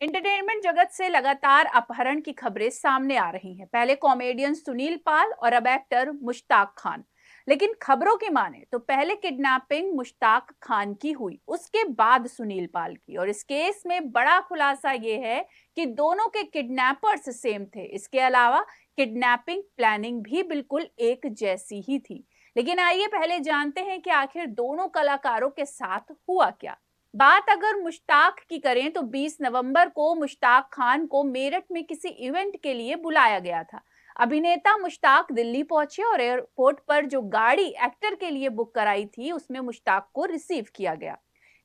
Entertainment जगत से लगातार अपहरण की खबरें सामने आ रही हैं। पहले कॉमेडियन सुनील पाल और अब एक्टर मुश्ताक खान। लेकिन खबरों की माने तो पहले किडनैपिंग मुश्ताक खान की हुई, उसके बाद सुनील पाल की। और इस केस में बड़ा खुलासा ये है कि दोनों के किडनैपर्स सेम थे। इसके अलावा किडनैपिंग प्लानिंग भी बिल्कुल एक जैसी ही थी। लेकिन आइए पहले जानते हैं कि आखिर दोनों कलाकारों के साथ हुआ क्या। बात अगर मुश्ताक की करें तो 20 नवंबर को मुश्ताक खान को मेरठ में किसी इवेंट के लिए बुलाया गया था। अभिनेता मुश्ताक दिल्ली पहुंचे और एयरपोर्ट पर जो गाड़ी एक्टर के लिए बुक कराई थी उसमें मुश्ताक को रिसीव किया गया।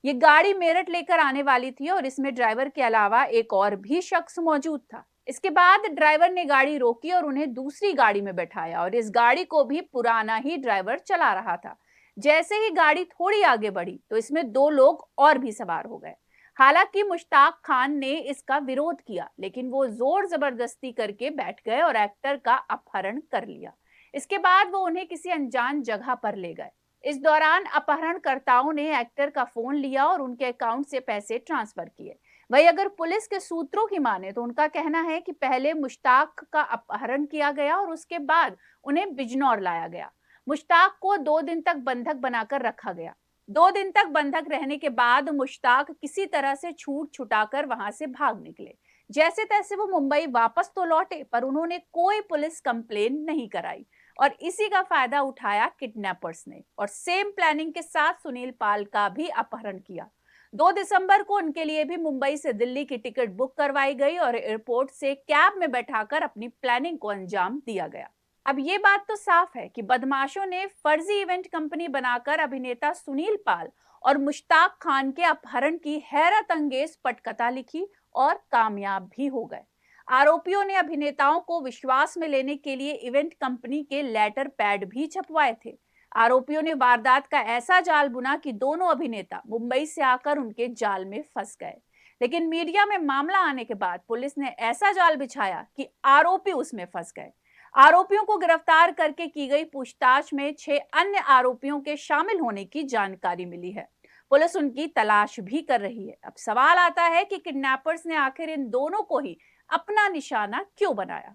ये गाड़ी मेरठ लेकर आने वाली थी और इसमें ड्राइवर के अलावा एक और भी शख्स मौजूद था। इसके बाद ड्राइवर ने गाड़ी रोकी और उन्हें दूसरी गाड़ी में बैठाया और इस गाड़ी को भी पुराना ही ड्राइवर चला रहा था। जैसे ही गाड़ी थोड़ी आगे बढ़ी तो इसमें दो लोग और भी सवार हो गए। हालांकि मुश्ताक खान ने इसका विरोध किया, लेकिन वो जोर जबरदस्ती करके बैठ गए और एक्टर का अपहरण कर लिया। इसके बाद वो उन्हें किसी अनजान जगह पर ले गए। इस दौरान अपहरणकर्ताओं ने एक्टर का फोन लिया और उनके अकाउंट से पैसे ट्रांसफर किए। वहीं अगर पुलिस के सूत्रों की माने तो उनका कहना है कि पहले मुश्ताक का अपहरण किया गया और उसके बाद उन्हें बिजनौर लाया गया। मुश्ताक को 2 दिन तक बंधक बनाकर रखा गया। 2 दिन तक बंधक रहने के बाद मुश्ताक किसी तरह से छूट छुटाकर वहां से भाग निकले। जैसे तैसे वो मुंबई वापस तो लौटे, पर उन्होंने कोई पुलिस कंप्लेन नहीं कराई और इसी का फायदा उठाया किडनैपर्स ने और सेम प्लानिंग के साथ सुनील पाल का भी अपहरण किया। 2 दिसंबर को उनके लिए भी मुंबई से दिल्ली की टिकट बुक करवाई गई और एयरपोर्ट से कैब में बैठाकर अपनी प्लानिंग को अंजाम दिया गया। अब ये बात तो साफ है कि बदमाशों ने फर्जी इवेंट कंपनी बनाकर अभिनेता सुनील पाल और मुश्ताक खान के अपहरण की हैरत अंगेज पटकथा लिखी और कामयाब भी हो गए। आरोपियों ने अभिनेताओं को विश्वास में लेने के लिए इवेंट कंपनी के लेटर पैड भी छपवाए थे। आरोपियों ने वारदात का ऐसा जाल बुना कि दोनों अभिनेता मुंबई से आकर उनके जाल में फंस गए। लेकिन मीडिया में मामला आने के बाद पुलिस ने ऐसा जाल बिछाया कि आरोपी उसमें फंस गए। आरोपियों को गिरफ्तार करके की गई पूछताछ में 6 अन्य आरोपियों के शामिल होने की जानकारी मिली है। पुलिस उनकी तलाश भी कर रही है। अब सवाल आता है कि किडनैपर्स ने आखिर इन दोनों को ही अपना निशाना क्यों बनाया।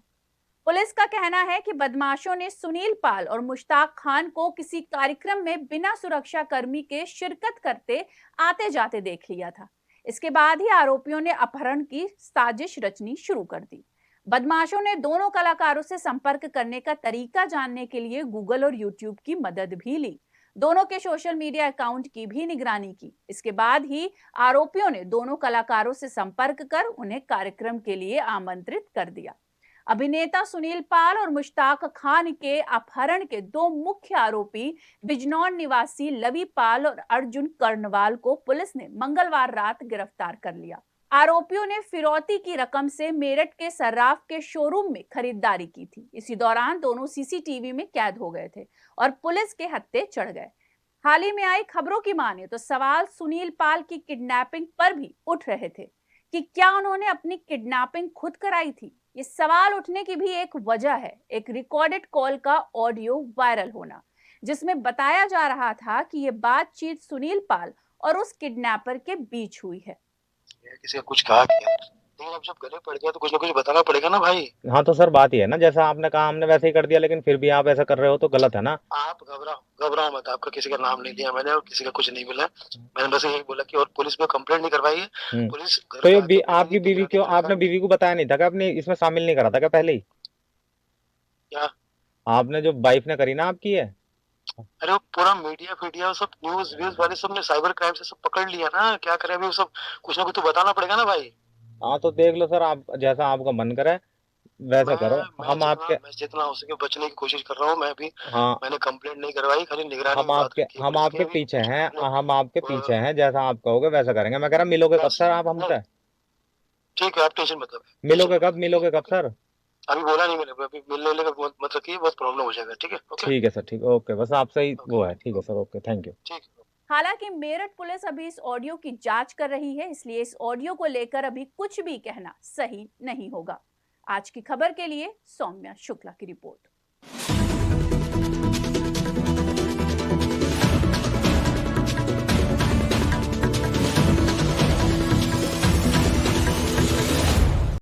पुलिस का कहना है कि बदमाशों ने सुनील पाल और मुश्ताक खान को किसी कार्यक्रम में बिना सुरक्षा कर्मी के शिरकत करते आते जाते देख लिया था। इसके बाद ही आरोपियों ने अपहरण की साजिश रचनी शुरू कर दी। बदमाशों ने दोनों कलाकारों से संपर्क करने का तरीका जानने के लिए गूगल और यूट्यूब की मदद भी ली। दोनों के सोशल मीडिया अकाउंट की भी निगरानी की। इसके बाद ही आरोपियों ने दोनों कलाकारों से संपर्क कर उन्हें कार्यक्रम के लिए आमंत्रित कर दिया। अभिनेता सुनील पाल और मुश्ताक खान के अपहरण के दो मुख्य आरोपी बिजनौर निवासी लवी पाल और अर्जुन कर्णवाल को पुलिस ने मंगलवार रात गिरफ्तार कर लिया। आरोपियों ने फिरौती की रकम से मेरठ के सर्राफ के शोरूम में खरीदारी की थी। इसी दौरान दोनों सीसीटीवी में कैद हो गए थे और पुलिस के हत्थे चढ़ गए। हाल ही में आई खबरों की माने तो सवाल सुनील पाल की किडनैपिंग पर भी उठ रहे थे कि क्या उन्होंने अपनी किडनैपिंग खुद कराई थी। ये सवाल उठने की भी एक वजह है एक रिकॉर्डेड कॉल का ऑडियो वायरल होना, जिसमें बताया जा रहा था कि ये बातचीत सुनील पाल और उस किडनैपर के बीच हुई है। किसी का कुछ कहा किया, लेकिन अब जब गले पड़ गया तो कुछ ना कुछ बताना पड़ेगा ना भाई। हाँ तो सर बात ये है ना, जैसा आपने कहा हमने वैसे ही कर दिया, लेकिन फिर भी आप ऐसा कर रहे हो तो गलत है ना। आप घबराओ मत, आपका किसी का नाम नहीं लिया मैंने और किसी का कुछ नहीं बोला। मैंने बस यही बोला कि और पुलिस में कंप्लेंट नहीं करवाई है। पुलिस घर तो पे ये आके आपकी बीवी क्यों, आपने बीवी को बताया नहीं था कि आपने इसमें शामिल नहीं करा था क्या पहले ही? क्या आपने जो वाइफ ने करी ना आपकी है, अरे वो पूरा मीडिया फीडिया सब न्यूज व्यूज वाले सब ने साइबर क्राइम से सब पकड़ लिया ना, क्या करें अभी वो सब कुछ ना कुछ तो बताना पड़ेगा ना भाई। हाँ तो देख लो सर, आप जैसा आपका मन करे वैसा करो। मैं जितना हो सके बचने की कोशिश कर रहा हूँ मैं भी। हाँ मैंने कंप्लेंट नहीं करवाई, खाली निगरानी हम में बात रखी है हम पुलिस की आपके अभी। पीछे हैं, अपने हम आपके पीछे हैं, जैसा आप कहोगे वैसा करेंगे। मैं कह रहा मिलोगे कब सर आप हमसे? ठीक है, आप टेंशन मत लो। मिलोगे कब सर? अभी बोला नहीं मैंने, अभी मिलने का मत रखिए, बहुत प्रॉब्लम हो जाएगा। ठीक है, ओके ठीक है सर, ठीक, ओके, बस आपसे ही वो है। ठीक है सर, ओके, थैंक यू। ठीक है। हालांकि मेरठ पुलिस अभी इस ऑडियो की जांच कर रही है, इसलिए इस ऑडियो को लेकर अभी कुछ भी कहना सही नहीं होगा। आज की खबर के लिए सौम्या शुक्ला की रिपोर्ट।